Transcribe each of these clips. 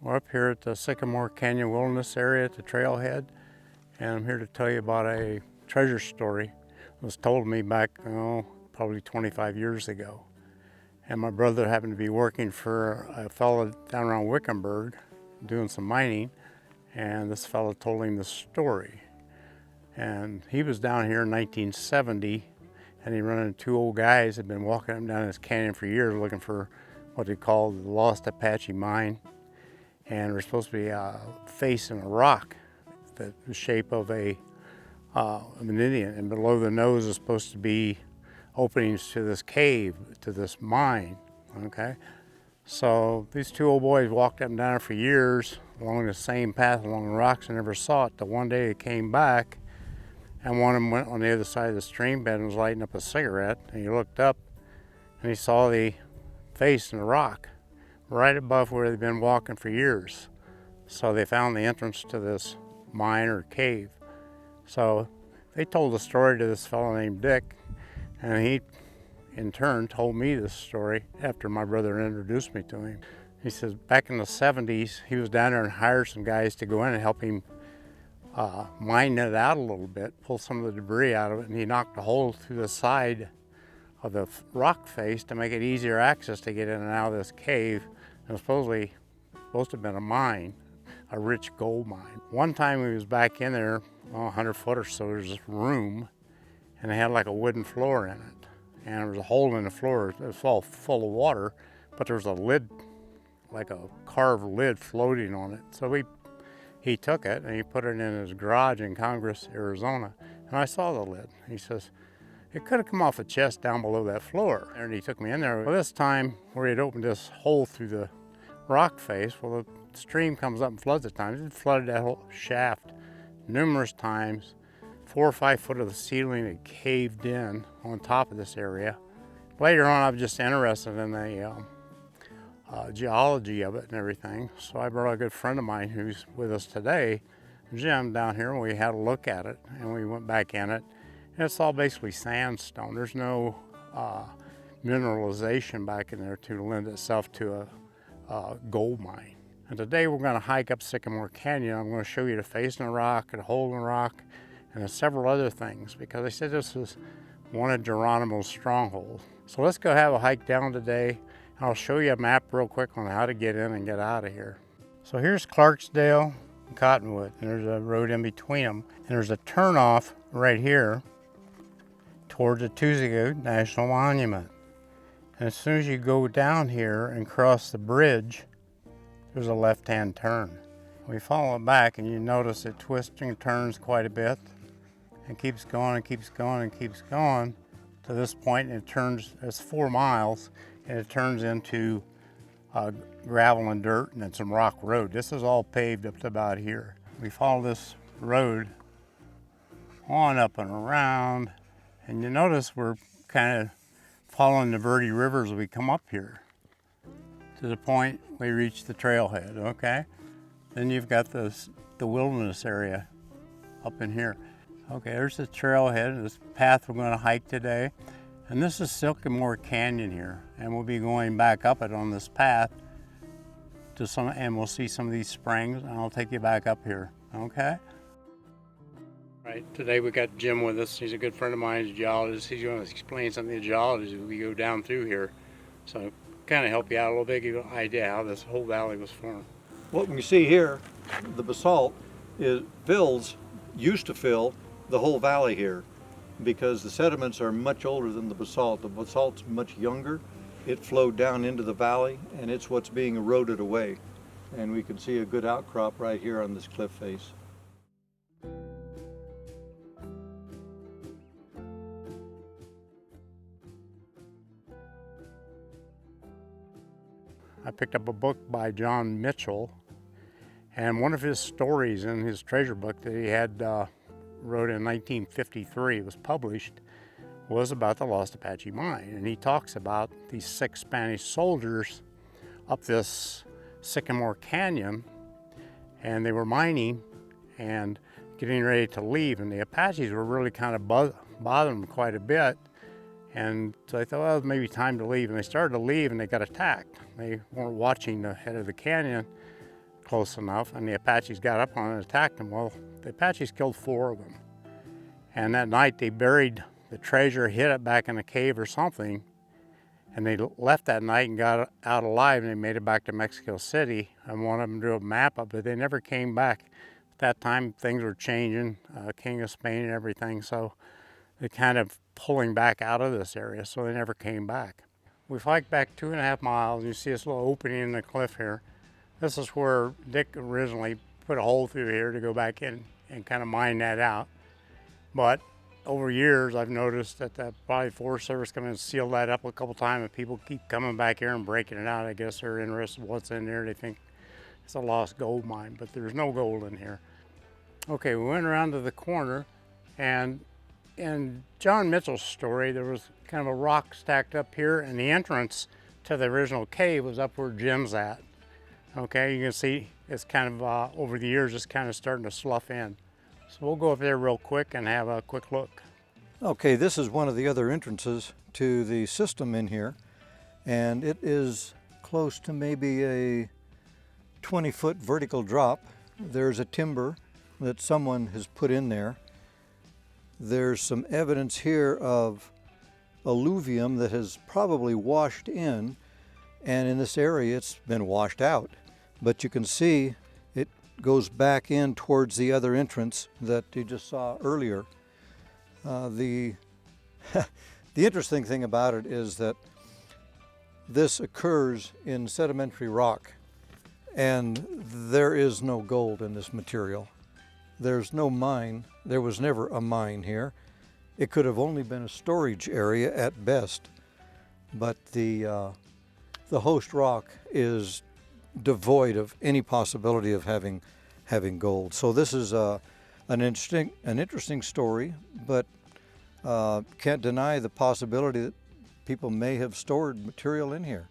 We're up here at the Sycamore Canyon Wilderness Area at the trailhead, and I'm here to tell you about a treasure story that was told to me back, probably 25 years ago. And my brother happened to be working for a fellow down around Wickenburg doing some mining, and this fellow told him the story. And he was down here in 1970, and he ran into two old guys that had been walking up and down this canyon for years looking for what they called the lost Apache mine. And there's supposed to be a face in a rock, the shape of an Indian, and below the nose is supposed to be openings to this cave, to this mine, okay? So these two old boys walked up and down for years along the same path along the rocks and never saw it. The one day they came back, and one of them went on the other side of the stream bed and was lighting up a cigarette, and he looked up and he saw the face in the rock right above where they've been walking for years. So they found the entrance to this mine or cave. So they told the story to this fellow named Dick, and he in turn told me this story after my brother introduced me to him. He says back in the 70s, he was down there and hired some guys to go in and help him mine it out a little bit, pull some of the debris out of it, and he knocked a hole through the side of the rock face to make it easier access to get in and out of this cave. It was supposed to have been a mine, a rich gold mine. One time we was back in there, 100 foot or so, there's this room, and it had like a wooden floor in it. And there was a hole in the floor, it was all full of water, but there was a lid, like a carved lid floating on it. So he took it and he put it in his garage in Congress, Arizona. And I saw the lid. He says, it could have come off a chest down below that floor. And he took me in there. Well, this time, where he had opened this hole through the rock face, well, the stream comes up and floods at times. It flooded that whole shaft numerous times. 4 or 5 foot of the ceiling had caved in on top of this area. Later on, I was just interested in the geology of it and everything. So I brought a good friend of mine who's with us today, Jim, down here, and we had a look at it, and we went back in it. And it's all basically sandstone. There's no mineralization back in there to lend itself to a gold mine. And today we're going to hike up Sycamore Canyon. I'm going to show you the face in the rock, and a hole in the rock, and several other things, because they said this was one of Geronimo's strongholds. So let's go have a hike down today, and I'll show you a map real quick on how to get in and get out of here. So here's Clarksdale and Cottonwood, and there's a road in between them, and there's a turnoff right here towards the Tusago National Monument. And as soon as you go down here and cross the bridge, there's a left-hand turn. We follow it back, and you notice it twists and turns quite a bit and keeps going and keeps going and keeps going to this point, and it turns, it's 4 miles, and it turns into gravel and dirt and then some rock road. This is all paved up to about here. We follow this road on up and around, and you notice we're kind of following the Verde River as we come up here to the point we reach the trailhead, okay? Then you've got the wilderness area up in here. Okay, there's the trailhead, this path we're going to hike today. And this is Sycamore Canyon here. And we'll be going back up it on this path to and we'll see some of these springs, and I'll take you back up here, okay? All right, today we got Jim with us. He's a good friend of mine, he's a geologist. He's going to explain some of the geology as we go down through here. So kind of help you out a little bit, give you an idea how this whole valley was formed. What we see here, the basalt, used to fill the whole valley here, because the sediments are much older than the basalt. The basalt's much younger. It flowed down into the valley, and it's what's being eroded away. And we can see a good outcrop right here on this cliff face. I picked up a book by John Mitchell, and one of his stories in his treasure book that he had wrote in 1953, was published, was about the lost Apache mine. And he talks about these 6 Spanish soldiers up this Sycamore Canyon, and they were mining and getting ready to leave, and the Apaches were really kind of bothering them quite a bit. And so I thought, well, it was maybe time to leave. And they started to leave, and they got attacked. They weren't watching the head of the canyon close enough, and the Apaches got up on it and attacked them. Well, the Apaches killed 4 of them. And that night they buried the treasure, hid it back in a cave or something, and they left that night and got out alive, and they made it back to Mexico City, and one of them drew a map of it. They never came back. At that time, things were changing, King of Spain and everything, so they're kind of pulling back out of this area, so they never came back. We've hiked back 2.5 miles. You see this little opening in the cliff here. This is where Dick originally put a hole through here to go back in and kind of mine that out. But over years, I've noticed that the probably Forest Service come in and seal that up a couple times, and people keep coming back here and breaking it out. I guess they're interested in what's in there. They think it's a lost gold mine, but there's no gold in here. Okay, we went around to the corner, and in John Mitchell's story, there was kind of a rock stacked up here, and the entrance to the original cave was up where Jim's at. Okay, you can see it's kind of, over the years, it's kind of starting to slough in. So we'll go up there real quick and have a quick look. Okay, this is one of the other entrances to the system in here, and it is close to maybe a 20-foot vertical drop. There's a timber that someone has put in there. There's some evidence here of alluvium that has probably washed in, and in this area it's been washed out. But you can see it goes back in towards the other entrance that you just saw earlier. The interesting thing about it is that this occurs in sedimentary rock, and there is no gold in this material. There's no mine. There was never a mine here. It could have only been a storage area at best, but the host rock is devoid of any possibility of having gold. So this is an interesting story, but can't deny the possibility that people may have stored material in here.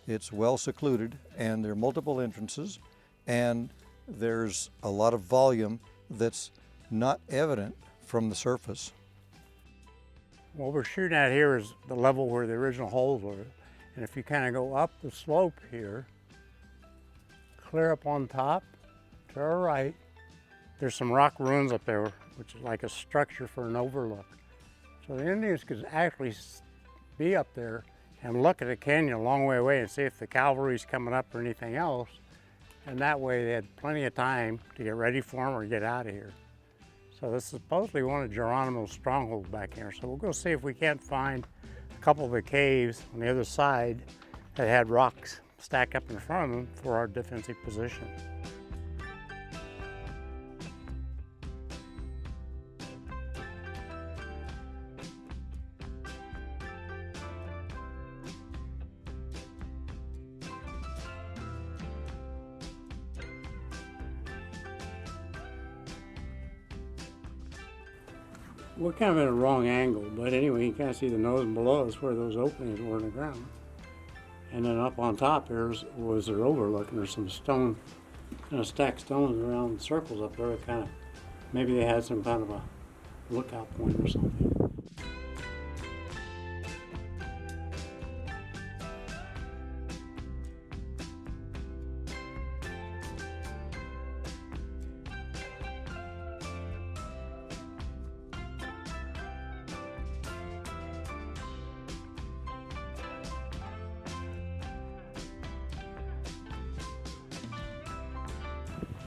It's well secluded, and there are multiple entrances, and there's a lot of volume that's not evident from the surface. What we're shooting at here is the level where the original holes were. And if you kind of go up the slope here, clear up on top, to our right, there's some rock ruins up there, which is like a structure for an overlook. So the Indians could actually be up there and look at the canyon a long way away and see if the cavalry's coming up or anything else. And that way they had plenty of time to get ready for them or get out of here. So this is supposedly one of Geronimo's strongholds back here. So we'll go see if we can't find a couple of the caves on the other side that had rocks stacked up in front of them for our defensive position. We're kind of at a wrong angle, but anyway, you can kind of see the nose and below us where those openings were in the ground. And then up on top here was their overlook, and there's some stone, kind of stacked stones around circles up there. Kind of, maybe they had some kind of a lookout point or something.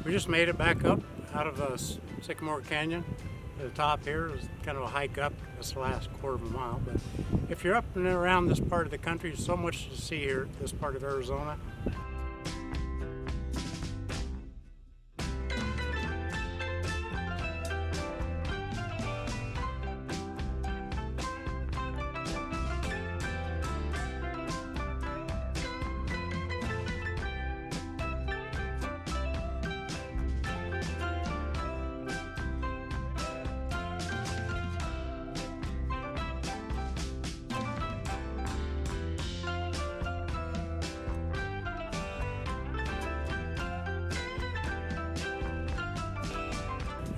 We just made it back up out of Sycamore Canyon to the top here. It was kind of a hike up this last quarter of a mile. But if you're up and around this part of the country, there's so much to see here, this part of Arizona.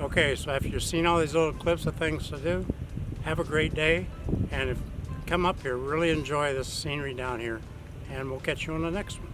Okay, so after you've seen all these little clips of things to do, have a great day, and come up here, really enjoy this scenery down here, and we'll catch you on the next one.